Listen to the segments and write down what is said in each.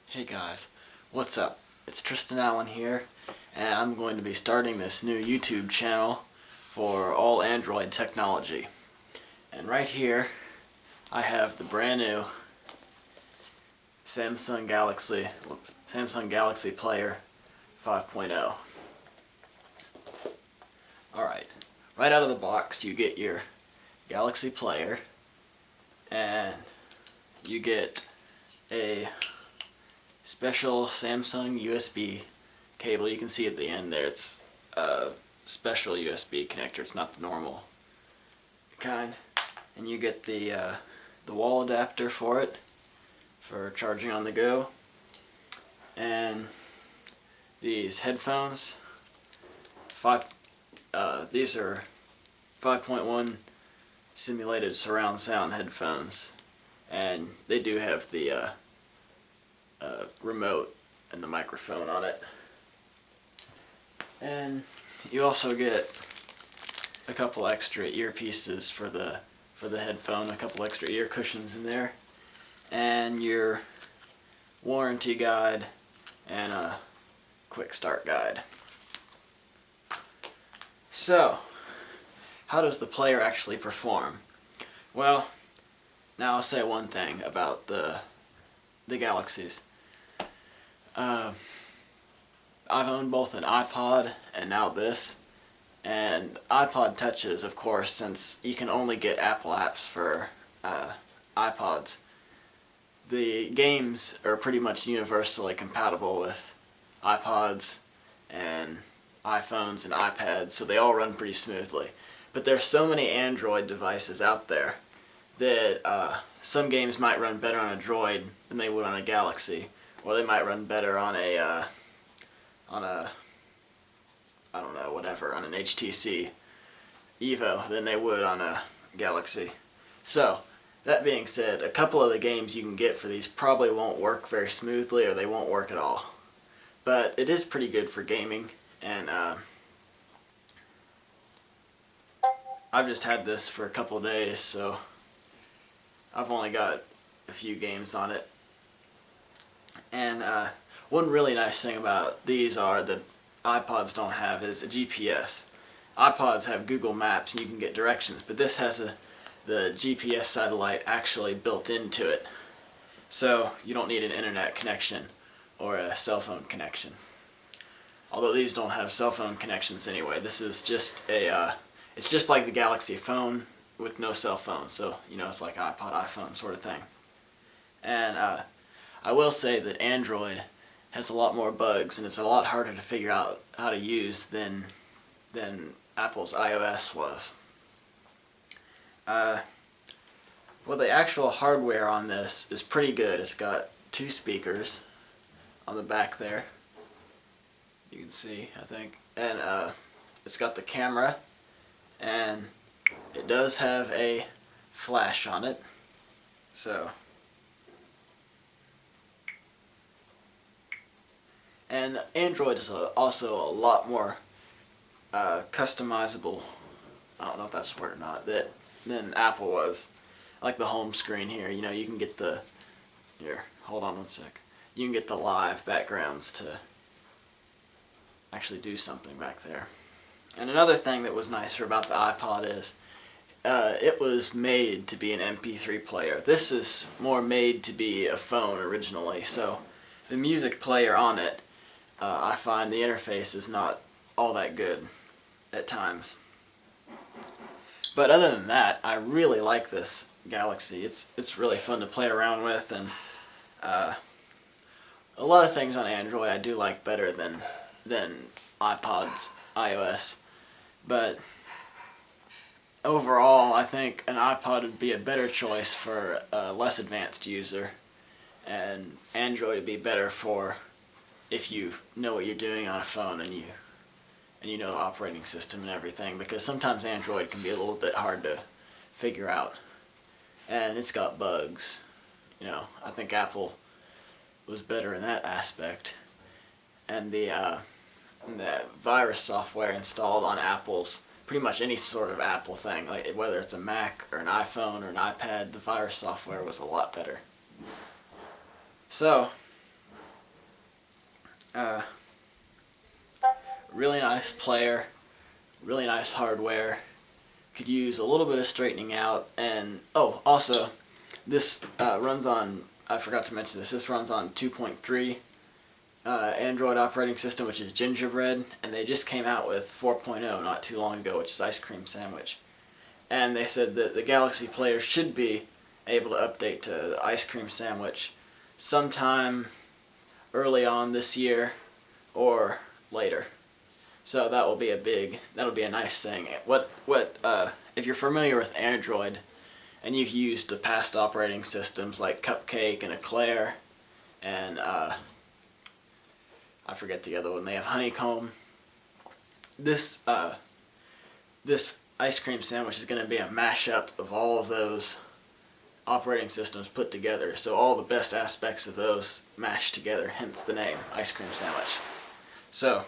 Hey guys, what's up? It's Tristan Allen here, and I'm going to be starting this new YouTube channel for all Android technology. And right here, I have the brand new Samsung Galaxy Player 5.0. Alright, right out of the box you get your Galaxy Player, and you get a special Samsung USB cable. You can see at the end there, it's a special USB connector. It's not the normal kind. And you get the wall adapter for it, for charging on the go. And these headphones, these are 5.1 simulated surround sound headphones, and they do have the remote and the microphone on it. And you also get a couple extra earpieces for the headphone, a couple extra ear cushions in there, and your warranty guide and a quick start guide. So, how does the player actually perform? Well, now I'll say one thing about the Galaxies. I've owned both an iPod and now this, and iPod touches, of course, since you can only get Apple apps for iPods. The games are pretty much universally compatible with iPods and iPhones and iPads, so they all run pretty smoothly. But there's so many Android devices out there that some games might run better on a Droid than they would on a Galaxy, or they might run better on I don't know, whatever, on an HTC Evo than they would on a Galaxy. So, that being said, a couple of the games you can get for these probably won't work very smoothly, or they won't work at all. But it is pretty good for gaming, and I've just had this for a couple of days, so I've only got a few games on it. And one really nice thing about these are that iPods don't have is a GPS. iPods have Google Maps and you can get directions, but this has the GPS satellite actually built into it. So you don't need an internet connection or a cell phone connection. Although these don't have cell phone connections anyway. This is just it's just like the Galaxy phone with no cell phone. So, you know, it's like iPod, iPhone sort of thing. And I will say that Android has a lot more bugs, and it's a lot harder to figure out how to use than Apple's iOS was. Well, the actual hardware on this is pretty good. It's got 2 speakers on the back there. You can see, I think. And it's got the camera, and it does have a flash on it. So, and Android is also a lot more customizable, I don't know if that's the word or not, than Apple was. Like the home screen here, you know, you can get here, hold on one sec. You can get the live backgrounds to actually do something back there. And another thing that was nicer about the iPod is it was made to be an MP3 player. This is more made to be a phone originally, so the music player on it, I find the interface is not all that good at times. But other than that, I really like this Galaxy. It's really fun to play around with, and a lot of things on Android I do like better than iPod's iOS. But overall, I think an iPod would be a better choice for a less advanced user, and Android would be better for if you know what you're doing on a phone and you know the operating system and everything, because sometimes Android can be a little bit hard to figure out, and it's got bugs. You know, I think Apple was better in that aspect, and the virus software installed on Apple's, pretty much any sort of Apple thing, like whether it's a Mac or an iPhone or an iPad, the virus software was a lot better. So, Really nice player, really nice hardware. Could use a little bit of straightening out, and oh, also, this runs on, I forgot to mention this, this runs on 2.3 Android operating system, which is Gingerbread, and they just came out with 4.0 not too long ago, which is Ice Cream Sandwich. And they said that the Galaxy player should be able to update to the Ice Cream Sandwich sometime early on this year or later. So that'll be a nice thing. If you're familiar with Android and you've used the past operating systems like Cupcake and Eclair and I forget the other one, they have Honeycomb. This Ice Cream Sandwich is going to be a mashup of all of those operating systems put together. So all the best aspects of those mashed together, hence the name, Ice Cream Sandwich. So,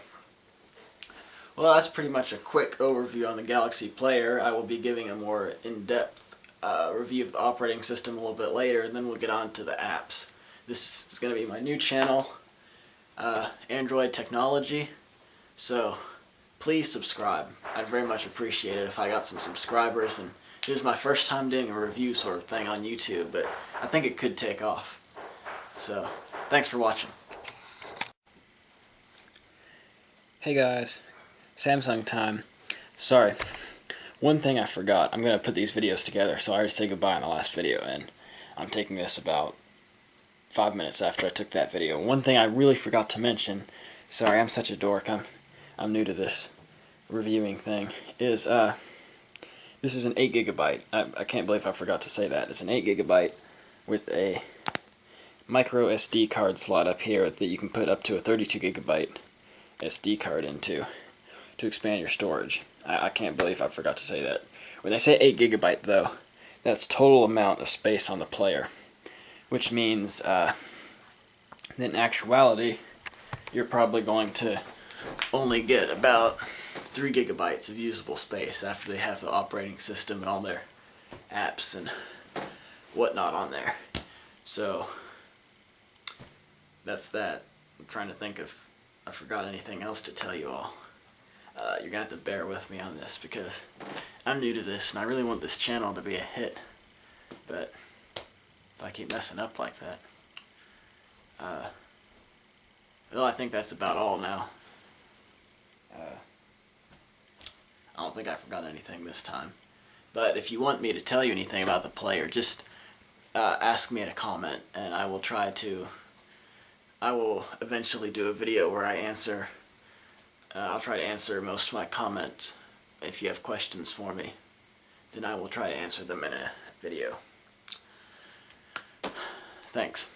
well, that's pretty much a quick overview on the Galaxy Player. I will be giving a more in-depth review of the operating system a little bit later, and then we'll get on to the apps. This is going to be my new channel, Android Technology, so please subscribe. I'd very much appreciate it if I got some subscribers, and it was my first time doing a review sort of thing on YouTube, but I think it could take off. So, thanks for watching. Hey guys, Samsung time. Sorry, one thing I forgot. I'm going to put these videos together, so I already said goodbye in the last video, and I'm taking this about 5 minutes after I took that video. One thing I really forgot to mention, sorry, I'm such a dork, I'm new to this reviewing thing, is this is an 8GB. I can't believe I forgot to say that. It's an 8GB with a micro SD card slot up here that you can put up to a 32GB SD card into to expand your storage. I can't believe I forgot to say that. When they say 8GB though, that's total amount of space on the player, which means that in actuality you're probably going to only get about 3GB of usable space after they have the operating system and all their apps and whatnot on there. So that's that. I'm trying to think if I forgot anything else to tell you all. You're gonna have to bear with me on this because I'm new to this and I really want this channel to be a hit, but if I keep messing up like that, well, I think that's about all now. I don't think I forgot anything this time. But if you want me to tell you anything about the player, just ask me in a comment, and I will eventually do a video where I answer, I'll try to answer most of my comments. If you have questions for me, then I will try to answer them in a video. Thanks.